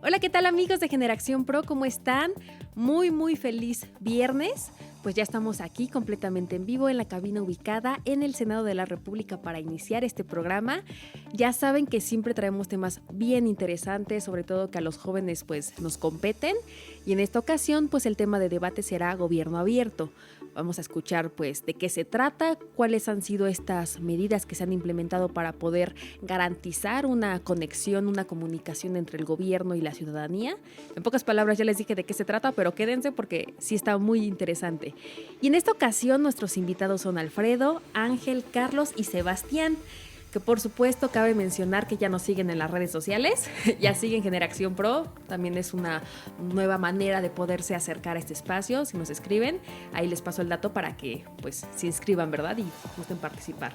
Hola, ¿qué tal amigos de Generación Pro? ¿Cómo están? Muy feliz viernes. Pues ya estamos aquí completamente en vivo en la cabina ubicada en el Senado de la República para iniciar este programa. Ya saben que siempre traemos temas bien interesantes, sobre todo que a los jóvenes pues nos competen. Y en esta ocasión pues el tema de debate será gobierno abierto. Vamos a escuchar pues de qué se trata, cuáles han sido estas medidas que se han implementado para poder garantizar una conexión, una comunicación entre el gobierno y la ciudadanía. En pocas palabras ya les dije de qué se trata, pero quédense porque sí está muy interesante. Y en esta ocasión nuestros invitados son Alfredo, Ángel, Carlos y Sebastián, que por supuesto cabe mencionar que ya nos siguen en las redes sociales, ya siguen Generación Pro, también es una nueva manera de poderse acercar a este espacio. Si nos escriben, ahí les paso el dato para que pues se inscriban, ¿verdad? Y gusten participar.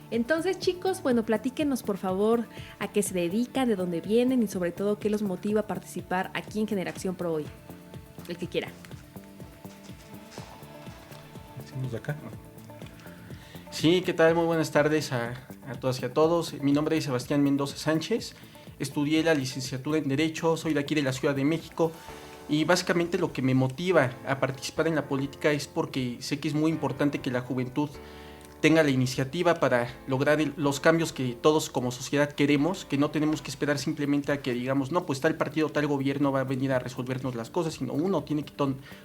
Entonces, chicos, bueno, platíquenos por favor a qué se dedican, de dónde vienen y sobre todo qué los motiva a participar aquí en Generación Pro hoy. El que quiera. Decimos de acá. Sí, ¿qué tal? Muy buenas tardes a todas y a todos. Mi nombre es Sebastián Mendoza Sánchez. Estudié la licenciatura en Derecho, soy de aquí de la Ciudad de México y básicamente lo que me motiva a participar en la política es porque sé que es muy importante que la juventud tenga la iniciativa para lograr los cambios que todos como sociedad queremos, que no tenemos que esperar simplemente a que digamos, no, pues tal partido, tal gobierno va a venir a resolvernos las cosas, sino uno tiene que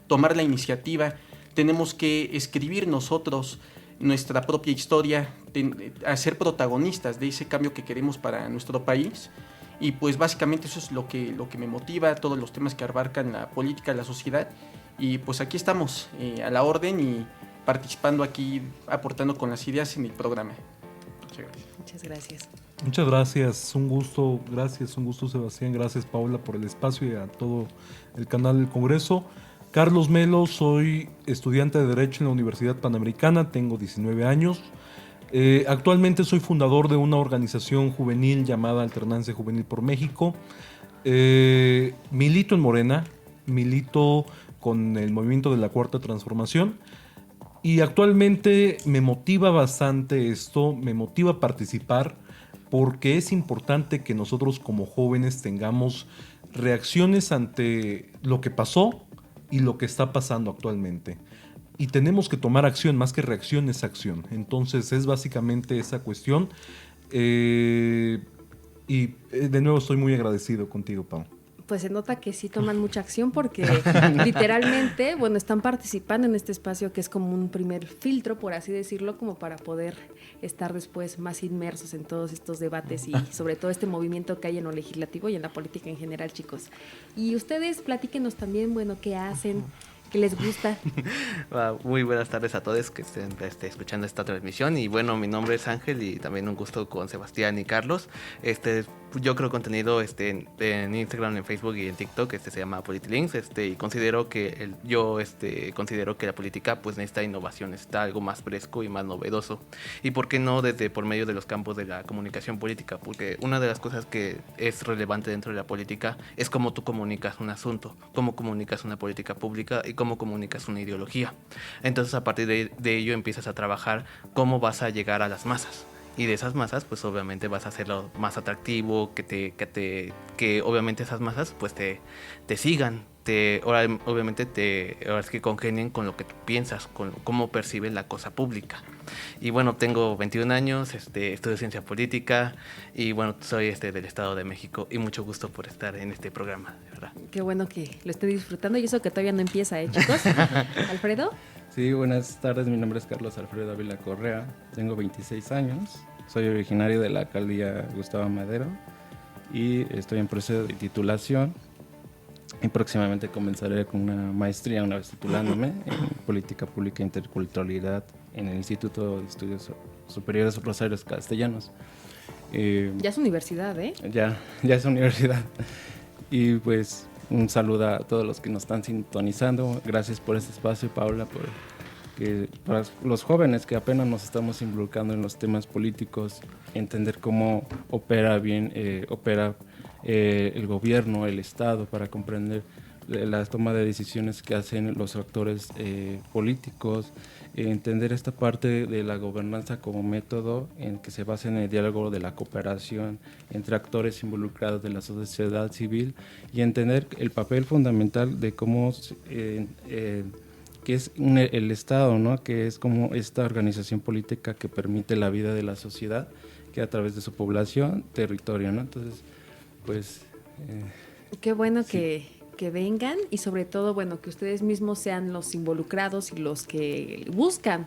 tomar la iniciativa, tenemos que escribir nosotros nuestra propia historia, a ser protagonistas de ese cambio que queremos para nuestro país. Y pues básicamente eso es lo que me motiva, todos los temas que abarcan la política, la sociedad. Y pues aquí estamos a la orden y participando aquí, aportando con las ideas en el programa. Muchas gracias. Muchas gracias. Muchas gracias, un gusto Sebastián, gracias Paula por el espacio y a todo el canal del Congreso. Carlos Melo, soy estudiante de Derecho en la Universidad Panamericana, tengo 19 años. Actualmente soy fundador de una organización juvenil llamada Alternancia Juvenil por México. Milito en Morena, milito con el movimiento de la Cuarta Transformación y actualmente me motiva bastante esto, me motiva a participar porque es importante que nosotros como jóvenes tengamos reacciones ante lo que pasó y lo que está pasando actualmente. Y tenemos que tomar acción, más que reacción es acción. Entonces es básicamente esa cuestión. De nuevo estoy muy agradecido contigo, Pau. Pues se nota que sí toman mucha acción porque literalmente, bueno, están participando en este espacio que es como un primer filtro, por así decirlo, como para poder estar después más inmersos en todos estos debates y sobre todo este movimiento que hay en lo legislativo y en la política en general, chicos. Y ustedes platíquenos también, bueno, qué hacen, qué les gusta. Muy buenas tardes a todos que estén escuchando esta transmisión. Y bueno, mi nombre es Ángel y también un gusto con Sebastián y Carlos. Yo creo contenido en Instagram, en Facebook y en TikTok. Se llama Politilinks. Y considero que considero que la política pues necesita innovación, necesita algo más fresco y más novedoso. Y por qué no por medio de los campos de la comunicación política, porque una de las cosas que es relevante dentro de la política es cómo tú comunicas un asunto, cómo comunicas una política pública y cómo comunicas una ideología. Entonces a partir de ello empiezas a trabajar cómo vas a llegar a las masas. Y de esas masas, pues obviamente vas a hacerlo más atractivo, que obviamente esas masas pues te sigan, obviamente ahora es que congenien con lo que tú piensas, con cómo percibes la cosa pública. Y bueno, tengo 21 años, estudio ciencia política y bueno, soy del Estado de México y mucho gusto por estar en este programa, de verdad. Qué bueno que lo esté disfrutando y eso que todavía no empieza, chicos. ¿Alfredo? Sí, buenas tardes, mi nombre es Carlos Alfredo Ávila Correa, tengo 26 años, soy originario de la alcaldía Gustavo Madero y estoy en proceso de titulación y próximamente comenzaré con una maestría una vez titulándome en Política Pública e Interculturalidad en el Instituto de Estudios Superiores Rosarios Castellanos. Ya es universidad, Ya es universidad. Y pues un saludo a todos los que nos están sintonizando. Gracias por este espacio, Paula, para los jóvenes que apenas nos estamos involucrando en los temas políticos, entender cómo opera el gobierno, el Estado, para comprender la toma de decisiones que hacen los actores políticos, entender esta parte de la gobernanza como método en que se basa en el diálogo de la cooperación entre actores involucrados de la sociedad civil y entender el papel fundamental de cómo que es el Estado, ¿no? Que es como esta organización política que permite la vida de la sociedad, que a través de su población, territorio, ¿no? Entonces, pues... Qué bueno sí. que vengan y sobre todo, bueno, que ustedes mismos sean los involucrados y los que buscan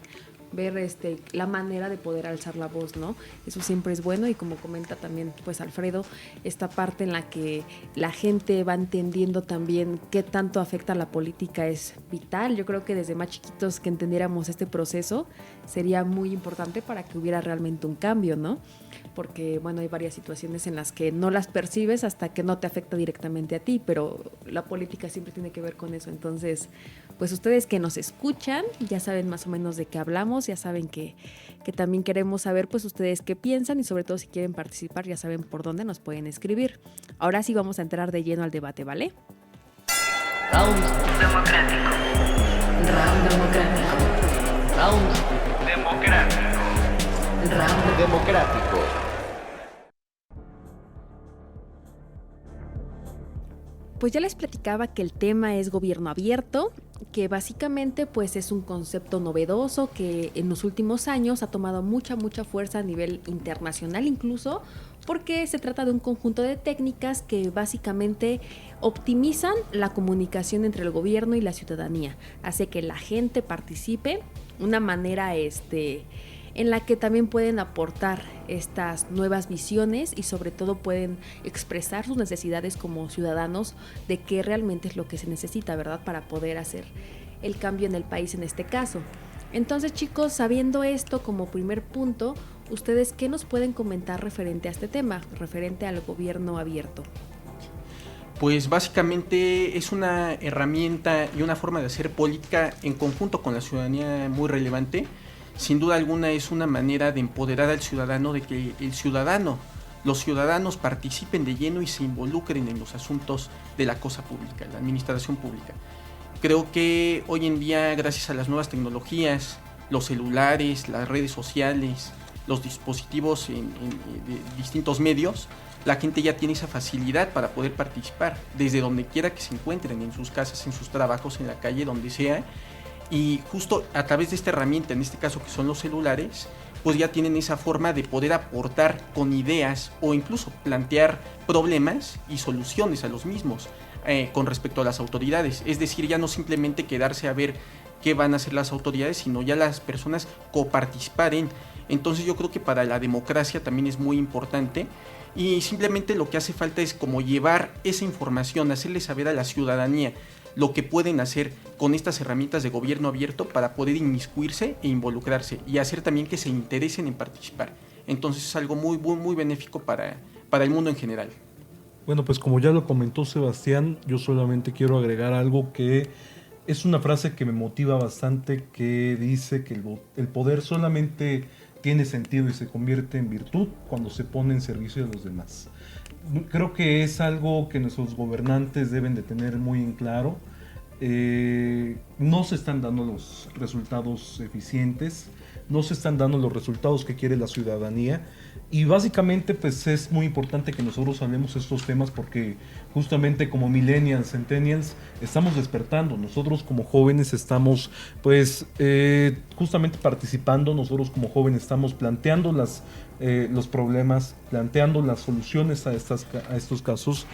ver la manera de poder alzar la voz, ¿no? Eso siempre es bueno y como comenta también pues Alfredo, esta parte en la que la gente va entendiendo también qué tanto afecta a la política es vital. Yo creo que desde más chiquitos que entendiéramos este proceso sería muy importante para que hubiera realmente un cambio, ¿no? Porque, bueno, hay varias situaciones en las que no las percibes hasta que no te afecta directamente a ti, pero la política siempre tiene que ver con eso. Entonces, pues ustedes que nos escuchan ya saben más o menos de qué hablamos, ya saben que también queremos saber pues ustedes qué piensan y sobre todo si quieren participar ya saben por dónde nos pueden escribir. Ahora sí vamos a entrar de lleno al debate, ¿vale? Round democrático. Round democrático. Round democrático. Round democrático. Pues ya les platicaba que el tema es gobierno abierto, que básicamente pues es un concepto novedoso que en los últimos años ha tomado mucha fuerza a nivel internacional incluso, porque se trata de un conjunto de técnicas que básicamente optimizan la comunicación entre el gobierno y la ciudadanía, hace que la gente participe, una manera en la que también pueden aportar estas nuevas visiones y sobre todo pueden expresar sus necesidades como ciudadanos de qué realmente es lo que se necesita, ¿verdad? Para poder hacer el cambio en el país en este caso. Entonces, chicos, sabiendo esto como primer punto, ¿ustedes qué nos pueden comentar referente a este tema, referente al gobierno abierto? Pues básicamente es una herramienta y una forma de hacer política en conjunto con la ciudadanía muy relevante. Sin duda alguna es una manera de empoderar al ciudadano, de que los ciudadanos participen de lleno y se involucren en los asuntos de la cosa pública, la administración pública. Creo que hoy en día, gracias a las nuevas tecnologías, los celulares, las redes sociales, los dispositivos de distintos medios, la gente ya tiene esa facilidad para poder participar desde donde quiera que se encuentren, en sus casas, en sus trabajos, en la calle, donde sea. Y justo a través de esta herramienta, en este caso que son los celulares, pues ya tienen esa forma de poder aportar con ideas o incluso plantear problemas y soluciones a los mismos con respecto a las autoridades. Es decir, ya no simplemente quedarse a ver qué van a hacer las autoridades, sino ya las personas coparticipar en. Entonces yo creo que para la democracia también es muy importante y simplemente lo que hace falta es como llevar esa información, hacerle saber a la ciudadanía lo que pueden hacer con estas herramientas de gobierno abierto para poder inmiscuirse e involucrarse y hacer también que se interesen en participar. Entonces es algo muy benéfico para el mundo en general. Bueno, pues como ya lo comentó Sebastián, yo solamente quiero agregar algo que es una frase que me motiva bastante, que dice que el poder solamente tiene sentido y se convierte en virtud cuando se pone en servicio de los demás. Creo que es algo que nuestros gobernantes deben de tener muy en claro. No se están dando los resultados eficientes, no se están dando los resultados que quiere la ciudadanía y básicamente pues es muy importante que nosotros hablemos estos temas porque justamente como millennials, centennials estamos despertando, nosotros como jóvenes estamos pues justamente participando, nosotros como jóvenes estamos planteando los problemas, planteando las soluciones a estos casos.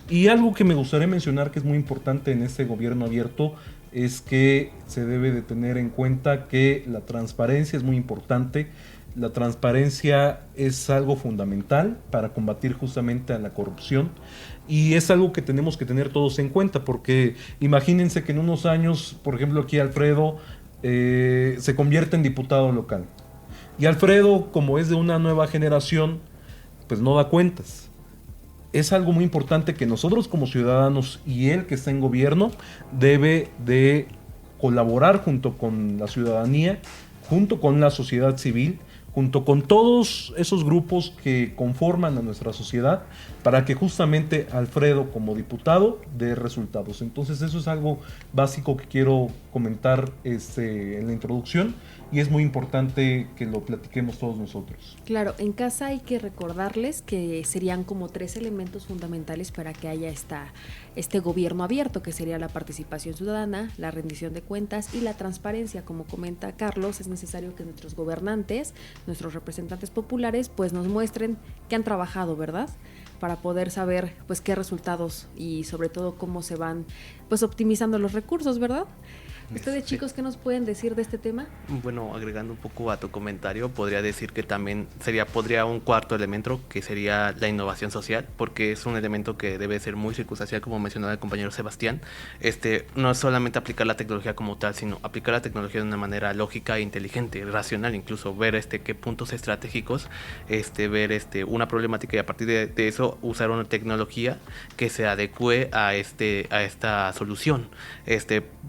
Y algo que me gustaría mencionar que es muy importante en este gobierno abierto es que se debe de tener en cuenta que la transparencia es muy importante. La transparencia es algo fundamental para combatir justamente a la corrupción y es algo que tenemos que tener todos en cuenta porque imagínense que en unos años, por ejemplo aquí Alfredo se convierte en diputado local y Alfredo, como es de una nueva generación, pues no da cuentas. Es algo muy importante que nosotros como ciudadanos y él que está en gobierno debe de colaborar junto con la ciudadanía, junto con la sociedad civil, junto con todos esos grupos que conforman a nuestra sociedad, para que justamente Alfredo como diputado dé resultados. Entonces eso es algo básico que quiero comentar en la introducción, y es muy importante que lo platiquemos todos nosotros. Claro, en casa hay que recordarles que serían como 3 elementos fundamentales para que haya este gobierno abierto, que sería la participación ciudadana, la rendición de cuentas y la transparencia. Como comenta Carlos, es necesario que nuestros gobernantes, nuestros representantes populares, pues nos muestren que han trabajado, ¿verdad?, para poder saber pues qué resultados y sobre todo cómo se van pues optimizando los recursos, ¿verdad? ¿Ustedes, chicos, qué nos pueden decir de este tema? Bueno, agregando un poco a tu comentario, podría decir que también podría un cuarto elemento, que sería la innovación social, porque es un elemento que debe ser muy circunstancial, como mencionaba el compañero Sebastián. No es solamente aplicar la tecnología como tal, sino aplicar la tecnología de una manera lógica e inteligente, racional, incluso ver qué puntos estratégicos, ver una problemática, y a partir de eso usar una tecnología que se adecue a esta solución.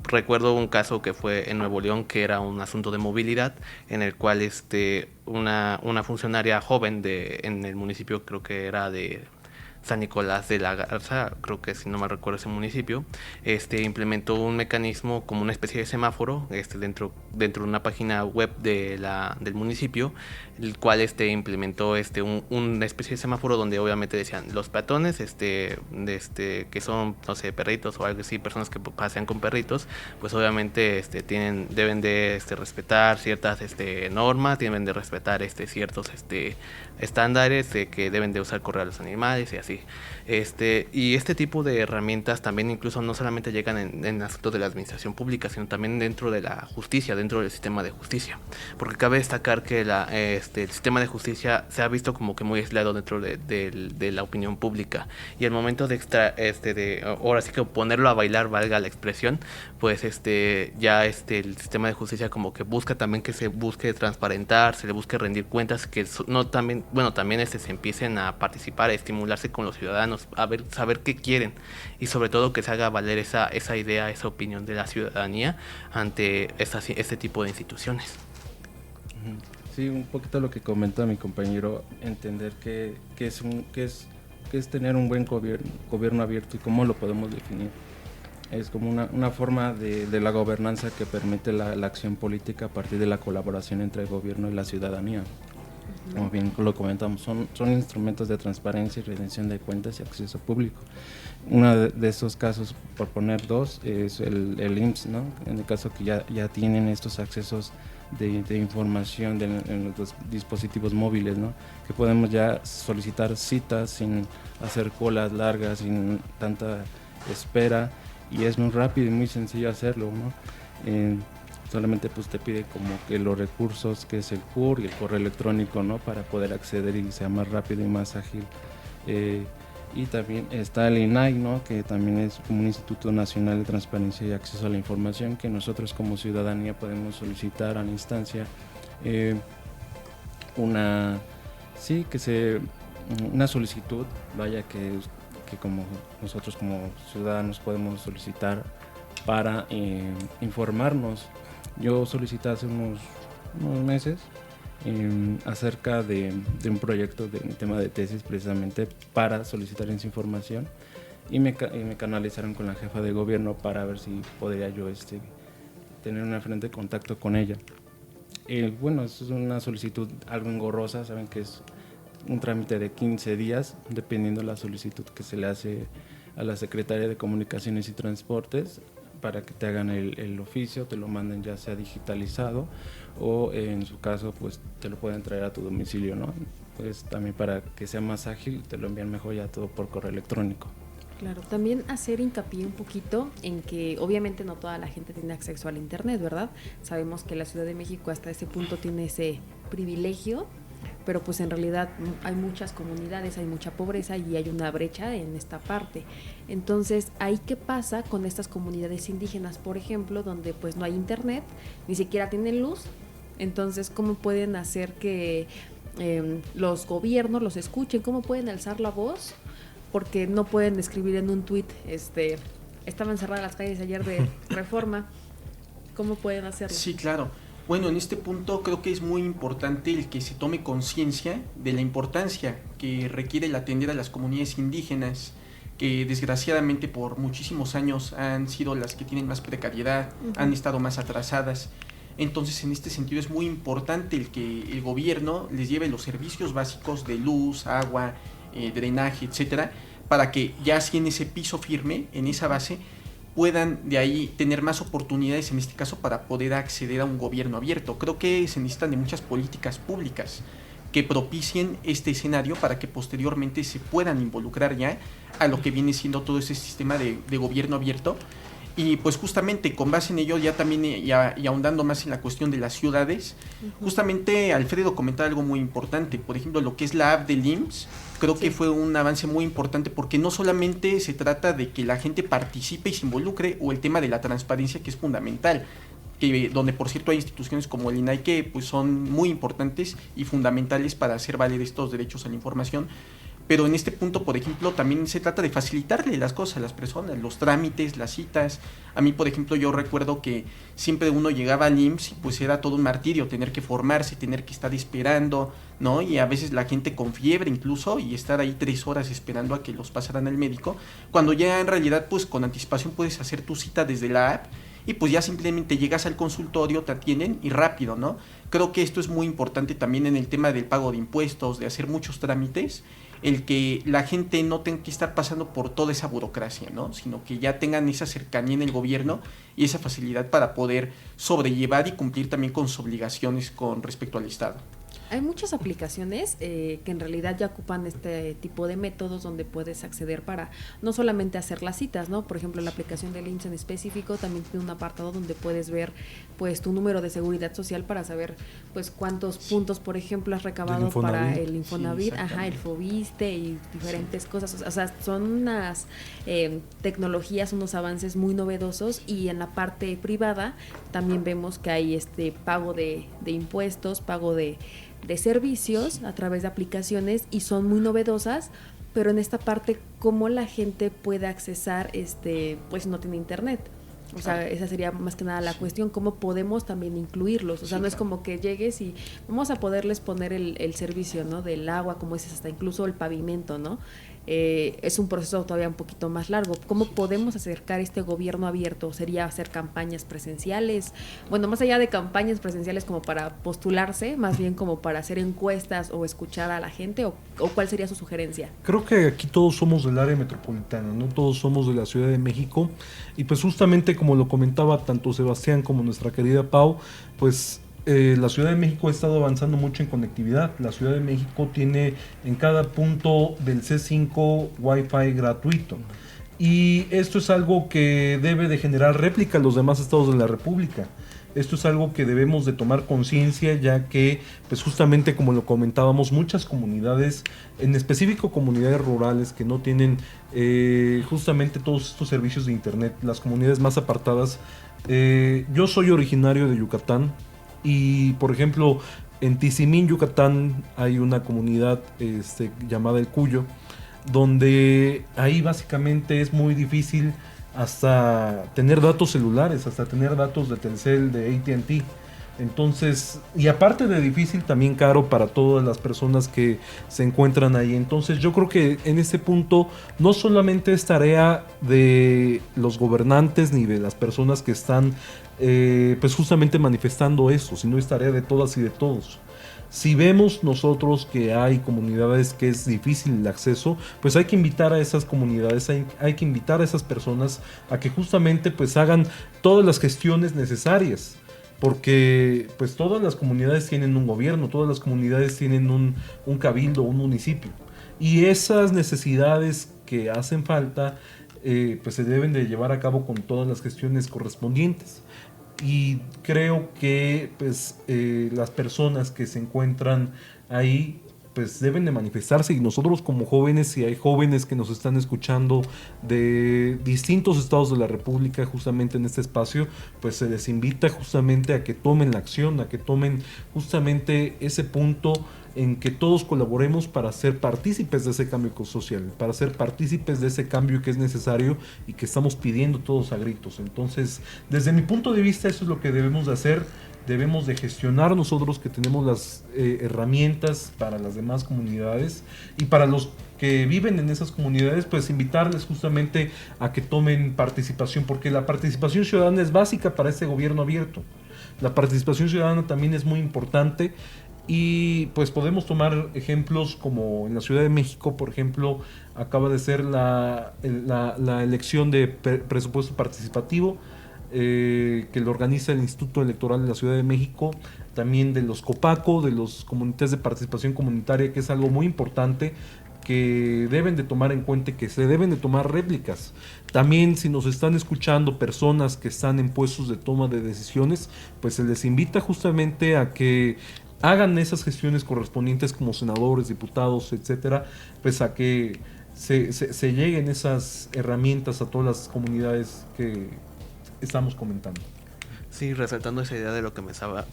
Recuerdo un caso que fue en Nuevo León, que era un asunto de movilidad, en el cual una funcionaria joven en el municipio, creo que era de San Nicolás de la Garza, creo que si no mal recuerdo ese municipio, implementó un mecanismo como una especie de semáforo dentro de una página web del municipio, el cual implementó una especie de semáforo donde obviamente decían los peatones que son, no sé, perritos o algo así, personas que pasean con perritos, pues obviamente deben de respetar ciertas normas, deben de respetar ciertos estándares que deben de usar correr a los animales y así. Y este tipo de herramientas también incluso no solamente llegan en asuntos de la administración pública, sino también dentro de la justicia, dentro del sistema de justicia, porque cabe destacar que el sistema de justicia se ha visto como que muy aislado dentro de la opinión pública, y al momento ahora sí que ponerlo a bailar, valga la expresión, pues ya el sistema de justicia como que busca también que se busque transparentar, se le busque rendir cuentas, que también se empiecen a participar, a estimularse con los ciudadanos, saber qué quieren, y sobre todo que se haga valer esa idea, esa opinión de la ciudadanía ante este tipo de instituciones. Sí, un poquito lo que comenta mi compañero, entender qué es tener un buen gobierno abierto y cómo lo podemos definir. Es como una forma de la gobernanza que permite la acción política a partir de la colaboración entre el gobierno y la ciudadanía. Como bien lo comentamos, son instrumentos de transparencia y rendición de cuentas y acceso público. Uno de estos casos, por poner dos, es el IMSS, ¿no? En el caso que ya tienen estos accesos de información en los dispositivos móviles, ¿no? Que podemos ya solicitar citas sin hacer colas largas, sin tanta espera, y es muy rápido y muy sencillo hacerlo, ¿no? Solamente pues te pide como que los recursos, que es el CUR y el correo electrónico, ¿no? Para poder acceder y sea más rápido y más ágil. Y también está el INAI, ¿no? Que también es como un Instituto Nacional de Transparencia y Acceso a la Información, que nosotros como ciudadanía podemos solicitar a la instancia una solicitud, vaya, que como nosotros como ciudadanos podemos solicitar para informarnos. Yo solicité hace unos meses acerca de un proyecto de un tema de tesis, precisamente para solicitar esa información, y me canalizaron con la jefa de gobierno para ver si podría yo tener una frente de contacto con ella. Bueno, es una solicitud algo engorrosa, saben que es un trámite de 15 días, dependiendo de la solicitud que se le hace a la Secretaría de Comunicaciones y Transportes, para que te hagan el oficio, te lo manden ya sea digitalizado o en su caso pues te lo pueden traer a tu domicilio, ¿no? Pues también para que sea más ágil te lo envían mejor ya todo por correo electrónico. Claro, también hacer hincapié un poquito en que obviamente no toda la gente tiene acceso al internet, ¿verdad? Sabemos que la Ciudad de México hasta ese punto tiene ese privilegio, pero pues en realidad hay muchas comunidades, hay mucha pobreza y hay una brecha en esta parte. Entonces, ¿ahí qué pasa con estas comunidades indígenas, por ejemplo, donde pues no hay internet, ni siquiera tienen luz? Entonces, ¿cómo pueden hacer que los gobiernos los escuchen? ¿Cómo pueden alzar la voz? Porque no pueden escribir en un tuit, estaban cerradas las calles ayer de Reforma. ¿Cómo pueden hacerlo? Sí, claro. Bueno, en este punto creo que es muy importante el que se tome conciencia de la importancia que requiere el atender a las comunidades indígenas, que desgraciadamente por muchísimos años han sido las que tienen más precariedad, han estado más atrasadas. Entonces, en este sentido es muy importante el que el gobierno les lleve los servicios básicos de luz, agua, drenaje, etcétera, para que ya así en ese piso firme, en esa base, puedan de ahí tener más oportunidades, en este caso, para poder acceder a un gobierno abierto. Creo que se necesitan de muchas políticas públicas que propicien este escenario para que posteriormente se puedan involucrar ya a lo que viene siendo todo ese sistema de gobierno abierto. Y pues justamente con base en ello, ya también y ahondando más en la cuestión de las ciudades, justamente Alfredo comentaba algo muy importante, por ejemplo, lo que es la app del IMSS, creo que fue un avance muy importante porque no solamente se trata de que la gente participe y se involucre, o el tema de la transparencia, que es fundamental, donde por cierto hay instituciones como el INAI que pues son muy importantes y fundamentales para hacer valer estos derechos a la información. Pero en este punto, por ejemplo, también se trata de facilitarle las cosas a las personas, los trámites, las citas. A mí, por ejemplo, yo recuerdo que siempre uno llegaba al IMSS y pues era todo un martirio, tener que formarse, tener que estar esperando, ¿no? Y a veces la gente con fiebre incluso, y estar ahí 3 horas esperando a que los pasaran al médico, cuando ya en realidad pues con anticipación puedes hacer tu cita desde la app, y pues ya simplemente llegas al consultorio, te atienden y rápido, ¿no? Creo que esto es muy importante también en el tema del pago de impuestos, de hacer muchos trámites, el que la gente no tenga que estar pasando por toda esa burocracia, ¿no? Sino que ya tengan esa cercanía en el gobierno y esa facilidad para poder sobrellevar y cumplir también con sus obligaciones con respecto al Estado. Hay muchas aplicaciones que en realidad ya ocupan este tipo de métodos donde puedes acceder para no solamente hacer las citas, ¿no? Por ejemplo, la aplicación del IMSS en específico también tiene un apartado donde puedes ver pues tu número de seguridad social para saber pues cuántos puntos, por ejemplo, has recabado para el Infonavit, el Fobiste y diferentes cosas. O sea, son unas tecnologías, unos avances muy novedosos, y en la parte privada también vemos que hay pago de impuestos, pago de servicios a través de aplicaciones, y son muy novedosas, pero en esta parte, ¿cómo la gente puede accesar pues no tiene internet? O sea, esa sería más que nada la cuestión, ¿cómo podemos también incluirlos? O sea, no es como que llegues y vamos a poderles poner el servicio, ¿no? Del agua, como dices, hasta incluso el pavimento, ¿no? Es un proceso todavía un poquito más largo. ¿Cómo podemos acercar este gobierno abierto? ¿Sería hacer campañas presenciales? Bueno, más allá de campañas presenciales como para postularse, más bien como para hacer encuestas o escuchar a la gente, o ¿cuál sería su sugerencia? Creo que aquí todos somos del área metropolitana, ¿no? Todos somos de la Ciudad de México, y pues justamente como lo comentaba tanto Sebastián como nuestra querida Pau, pues la Ciudad de México ha estado avanzando mucho en conectividad. La Ciudad de México tiene en cada punto del C5 Wi-Fi gratuito, y esto es algo que debe de generar réplica a los demás estados de la República. Esto es algo que debemos de tomar conciencia, ya que, pues justamente como lo comentábamos, muchas comunidades, en específico comunidades rurales que no tienen justamente todos estos servicios de internet, las comunidades más apartadas. Yo soy originario de Yucatán, y por ejemplo en Tizimín, Yucatán, hay una comunidad llamada El Cuyo, donde ahí básicamente es muy difícil hasta tener datos celulares, hasta tener datos de Telcel, de AT&T. Entonces, y aparte de difícil, también caro para todas las personas que se encuentran ahí. Entonces yo creo que en este punto no solamente es tarea de los gobernantes ni de las personas que están pues justamente manifestando eso, sino es tarea de todas y de todos. Si vemos nosotros que hay comunidades que es difícil el acceso, pues hay que invitar a esas comunidades, hay que invitar a esas personas a que justamente pues hagan todas las gestiones necesarias, porque pues todas las comunidades tienen un gobierno, todas las comunidades tienen un cabildo, un municipio, y esas necesidades que hacen falta pues se deben de llevar a cabo con todas las gestiones correspondientes. Y creo que pues las personas que se encuentran ahí pues deben de manifestarse, y nosotros como jóvenes, si hay jóvenes que nos están escuchando de distintos estados de la República justamente en este espacio, pues se les invita justamente a que tomen la acción, a que tomen justamente ese punto en que todos colaboremos para ser partícipes de ese cambio social, para ser partícipes de ese cambio que es necesario y que estamos pidiendo todos a gritos. Entonces, desde mi punto de vista, eso es lo que debemos de hacer. debemos de gestionar nosotros, que tenemos las herramientas para las demás comunidades, y para los que viven en esas comunidades, pues invitarles justamente a que tomen participación, porque la participación ciudadana es básica para este gobierno abierto. La participación ciudadana también es muy importante, y pues podemos tomar ejemplos como en la Ciudad de México, por ejemplo, acaba de ser la elección de presupuesto participativo, que lo organiza el Instituto Electoral de la Ciudad de México, también de los COPACO, de los comités de participación comunitaria, que es algo muy importante, que deben de tomar en cuenta, que se deben de tomar réplicas. También, si nos están escuchando personas que están en puestos de toma de decisiones, pues se les invita justamente a que hagan esas gestiones correspondientes como senadores, diputados, etcétera, pues a que se lleguen esas herramientas a todas las comunidades que estamos comentando. Sí, resaltando esa idea de lo que comentaba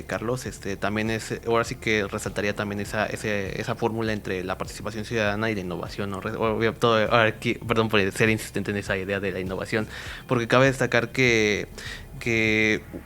Carlos, también ahora sí que resaltaría también esa fórmula entre la participación ciudadana y la innovación, ¿no? Perdón por ser insistente en esa idea de la innovación, porque cabe destacar que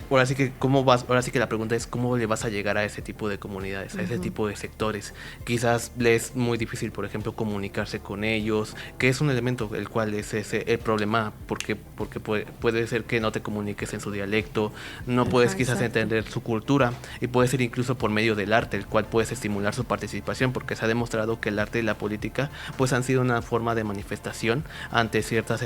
ahora sí que la pregunta es cómo le vas a llegar a ese tipo de comunidades, a ese tipo de sectores. Quizás le es muy difícil, por ejemplo, comunicarse con ellos, que es un elemento el cual es el problema, porque puede ser que no te comuniques en su dialecto, no puedes quizás entender su cultura, y puede ser incluso por medio del arte, el cual puedes estimular su participación, porque se ha demostrado que el arte y la política pues han sido una forma de manifestación ante ciertas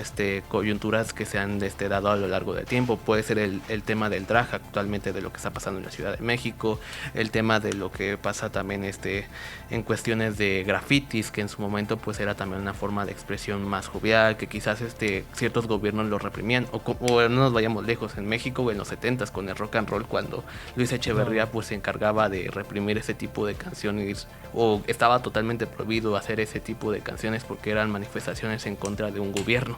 coyunturas que se han dado a lo largo del tiempo. Puede ser el tema del drag actualmente, de lo que está pasando en la Ciudad de México, el tema de lo que pasa también en cuestiones de grafitis, que en su momento pues era también una forma de expresión más jovial, que quizás ciertos gobiernos lo reprimían, o no nos vayamos lejos, en México en los 70s con el rock and roll, cuando Luis Echeverría pues se encargaba de reprimir ese tipo de canciones, o estaba totalmente prohibido hacer ese tipo de canciones porque eran manifestaciones en contra de un gobierno.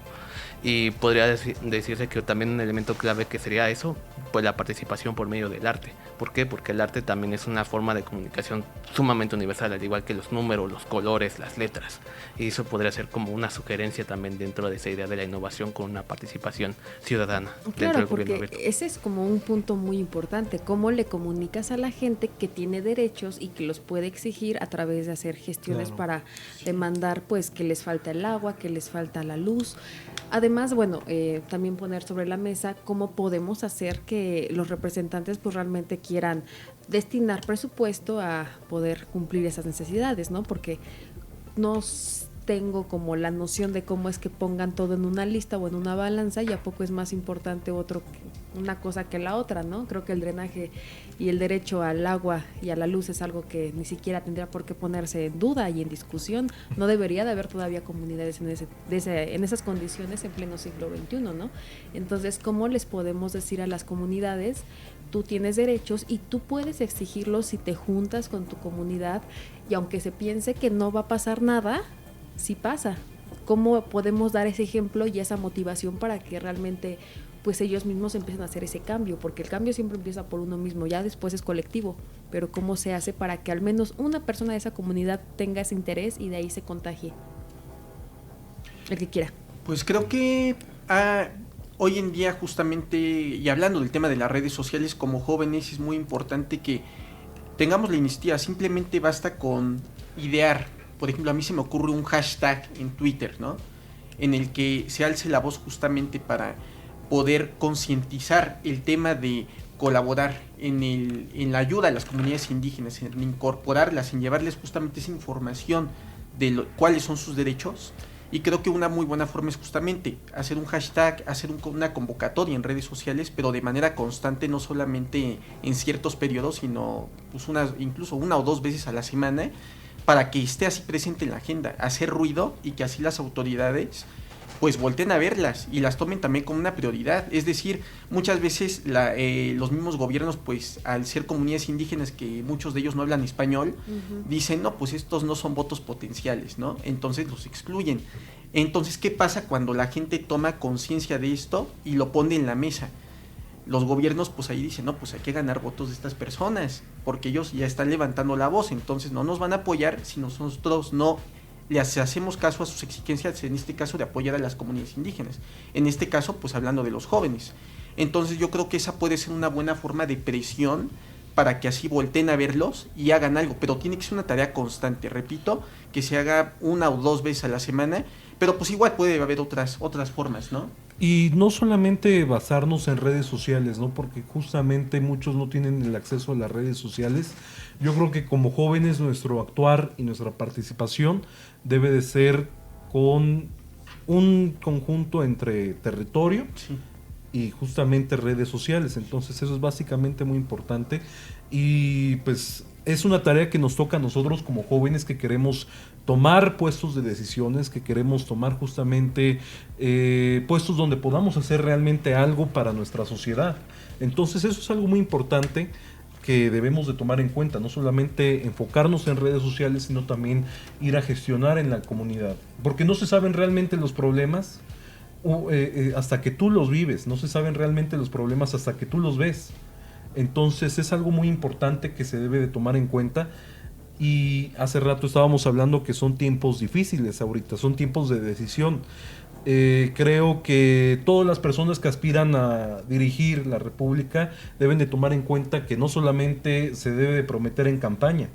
Y podría decirse que también un elemento clave que sería eso, pues la participación por medio del arte. ¿Por qué? Porque el arte también es una forma de comunicación sumamente universal, al igual que los números, los colores, las letras. Y eso podría ser como una sugerencia también dentro de esa idea de la innovación con una participación ciudadana dentro del gobierno abierto. Ese es como un punto muy importante, cómo le comunicas a la gente que tiene derechos y que los puede exigir a través de hacer gestiones para demandar pues que les falta el agua, que les falta la luz. Además, bueno, también poner sobre la mesa cómo podemos hacer que los representantes pues realmente quieran destinar presupuesto a poder cumplir esas necesidades, ¿no? Porque no tengo como la noción de cómo es que pongan todo en una lista o en una balanza, y a poco es más importante una cosa que la otra, ¿no? Creo que el drenaje y el derecho al agua y a la luz es algo que ni siquiera tendría por qué ponerse en duda y en discusión. No debería de haber todavía comunidades en esas condiciones en pleno siglo XXI, ¿no? Entonces, ¿cómo les podemos decir a las comunidades: tú tienes derechos y tú puedes exigirlos si te juntas con tu comunidad, y aunque se piense que no va a pasar nada, sí pasa? ¿Cómo podemos dar ese ejemplo y esa motivación para que realmente pues ellos mismos empiecen a hacer ese cambio? Porque el cambio siempre empieza por uno mismo, ya después es colectivo, pero ¿cómo se hace para que al menos una persona de esa comunidad tenga ese interés y de ahí se contagie? El que quiera. Pues creo que hoy en día, justamente, y hablando del tema de las redes sociales, como jóvenes es muy importante que tengamos la iniciativa. Simplemente basta con idear. Por ejemplo, a mí se me ocurre un hashtag en Twitter, ¿no?, en el que se alce la voz justamente para poder concientizar el tema de colaborar en la ayuda a las comunidades indígenas, en incorporarlas, en llevarles justamente esa información de cuáles son sus derechos. Y creo que una muy buena forma es justamente hacer un hashtag, hacer una convocatoria en redes sociales, pero de manera constante, no solamente en ciertos periodos, sino pues incluso una o dos veces a la semana, para que esté así presente en la agenda, hacer ruido, y que así las autoridades pues volteen a verlas y las tomen también como una prioridad. Es decir, muchas veces los mismos gobiernos, pues al ser comunidades indígenas que muchos de ellos no hablan español, dicen, no, pues estos no son votos potenciales, ¿no? Entonces los excluyen. Entonces, ¿qué pasa cuando la gente toma conciencia de esto y lo pone en la mesa? Los gobiernos pues ahí dicen, no, pues hay que ganar votos de estas personas, porque ellos ya están levantando la voz, entonces no nos van a apoyar si nosotros no les hacemos caso a sus exigencias, en este caso de apoyar a las comunidades indígenas, en este caso pues hablando de los jóvenes. Entonces yo creo que esa puede ser una buena forma de presión para que así volteen a verlos y hagan algo, pero tiene que ser una tarea constante, repito, que se haga 1 o 2 veces a la semana, pero pues igual puede haber otras formas, ¿no? Y no solamente basarnos en redes sociales, ¿no? Porque justamente muchos no tienen el acceso a las redes sociales. Yo creo que como jóvenes nuestro actuar y nuestra participación debe de ser con un conjunto entre territorio Sí. y justamente redes sociales. Entonces eso es básicamente muy importante y pues es una tarea que nos toca a nosotros como jóvenes que queremos tomar puestos de decisiones, que queremos tomar justamente puestos donde podamos hacer realmente algo para nuestra sociedad. Entonces eso es algo muy importante que debemos de tomar en cuenta, no solamente enfocarnos en redes sociales, sino también ir a gestionar en la comunidad, porque no se saben realmente los problemas hasta que tú los vives, no se saben realmente los problemas hasta que tú los ves. Entonces es algo muy importante que se debe de tomar en cuenta. Y hace rato estábamos hablando que son tiempos difíciles ahorita, son tiempos de decisión. Creo que todas las personas que aspiran a dirigir la República deben de tomar en cuenta que no solamente se debe de prometer en campaña,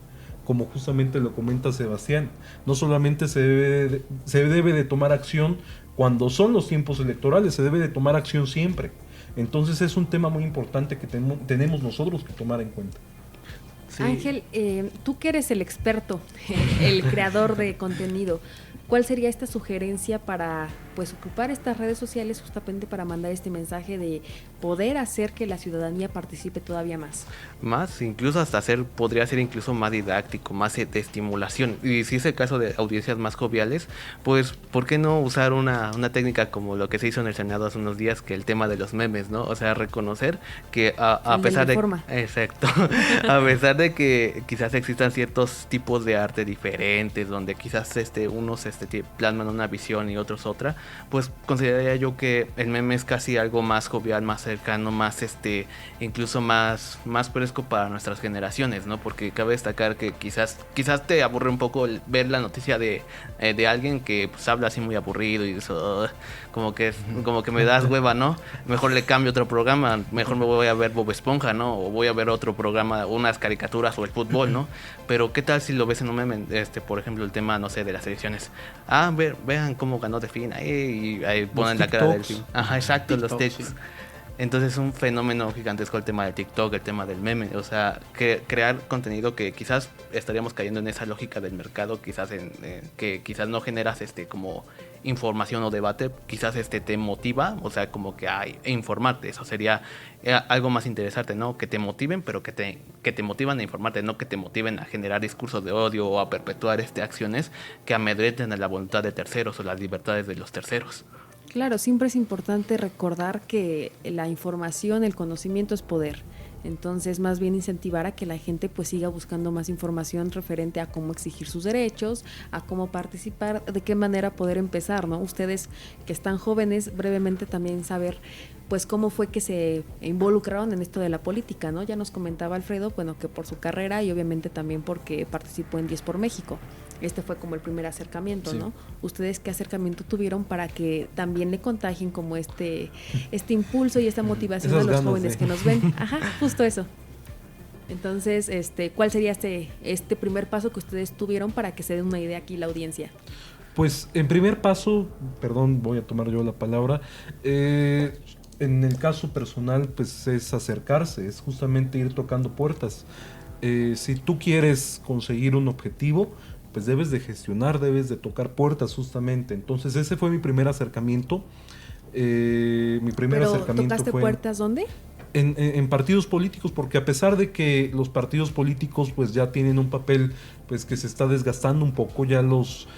como justamente lo comenta Sebastián, no solamente se debe de tomar acción cuando son los tiempos electorales, se debe de tomar acción siempre. Entonces es un tema muy importante que tenemos nosotros que tomar en cuenta. Sí. Ángel, tú que eres el experto, el creador de contenido, ¿cuál sería esta sugerencia para pues ocupar estas redes sociales justamente para mandar este mensaje de poder hacer que la ciudadanía participe todavía más? Más, incluso hasta podría ser incluso más didáctico, más de estimulación. Y si es el caso de audiencias más joviales, pues ¿por qué no usar una técnica como lo que se hizo en el Senado hace unos días, que el tema de los memes, ¿no? O sea, reconocer que a pesar de... Exacto. A pesar de que quizás existan ciertos tipos de arte diferentes, donde quizás unos plasman una visión y otros otra, pues consideraría yo que el meme es casi algo más jovial, más cercano, más incluso más fresco para nuestras generaciones, ¿no? Porque cabe destacar que quizás te aburre un poco ver la noticia de alguien que pues habla así muy aburrido y eso, como que me das hueva, ¿no? Mejor le cambio otro programa, mejor me voy a ver Bob Esponja, ¿no? O voy a ver otro programa, unas caricaturas o el fútbol, ¿no? Pero ¿qué tal si lo ves en un meme? Por ejemplo, el tema, no sé, de las elecciones. Vean cómo ganó de fin, y ahí ponen la cara del fin. Ajá, exacto, los TikToks. Sí. Entonces es un fenómeno gigantesco el tema del TikTok, el tema del meme, o sea, crear contenido que quizás estaríamos cayendo en esa lógica del mercado, quizás que quizás no generas como información o debate, quizás te motiva, o sea, como que informarte, eso sería algo más interesante, ¿no? Que te motiven, pero que te motivan a informarte, no que te motiven a generar discursos de odio o a perpetuar acciones que amedrenten a la voluntad de terceros o las libertades de los terceros. Claro, siempre es importante recordar que la información, el conocimiento es poder. Entonces, más bien incentivar a que la gente pues siga buscando más información referente a cómo exigir sus derechos, a cómo participar, de qué manera poder empezar, ¿no? Ustedes que están jóvenes, brevemente también saber pues cómo fue que se involucraron en esto de la política, ¿no? Ya nos comentaba Alfredo, bueno, que por su carrera y obviamente también porque participó en 10 por México. Este fue como el primer acercamiento, sí, ¿no? ¿Ustedes qué acercamiento tuvieron para que también le contagien como este impulso y esta motivación a los jóvenes que nos ven? Ajá, justo eso. Entonces, ¿cuál sería este primer paso que ustedes tuvieron para que se den una idea aquí la audiencia? Pues en primer paso, perdón, voy a tomar yo la palabra, en el caso personal, pues es acercarse, es justamente ir tocando puertas. Si tú quieres conseguir un objetivo, pues debes de gestionar, debes de tocar puertas justamente. Entonces ese fue mi primer acercamiento. ¿Tocaste puertas dónde? En partidos políticos, porque a pesar de que los partidos políticos pues ya tienen un papel pues que se está desgastando un poco, ya los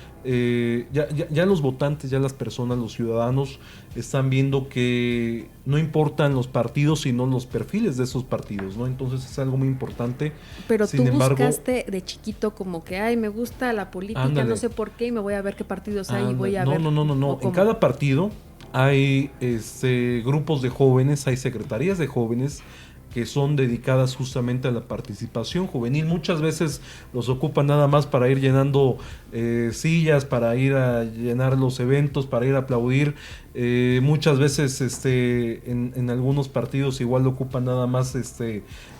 votantes, ya las personas, los ciudadanos están viendo que no importan los partidos sino los perfiles de esos partidos, ¿no? Entonces es algo muy importante. Pero sin embargo, buscaste de chiquito como que me gusta la política, ándale, no sé por qué, y me voy a ver qué partidos hay y voy a ver. No. En cada partido hay grupos de jóvenes, hay secretarías de jóvenes que son dedicadas justamente a la participación juvenil. Muchas veces los ocupan nada más para ir llenando sillas, para ir a llenar los eventos, para ir a aplaudir. Muchas veces en algunos partidos igual lo ocupan nada más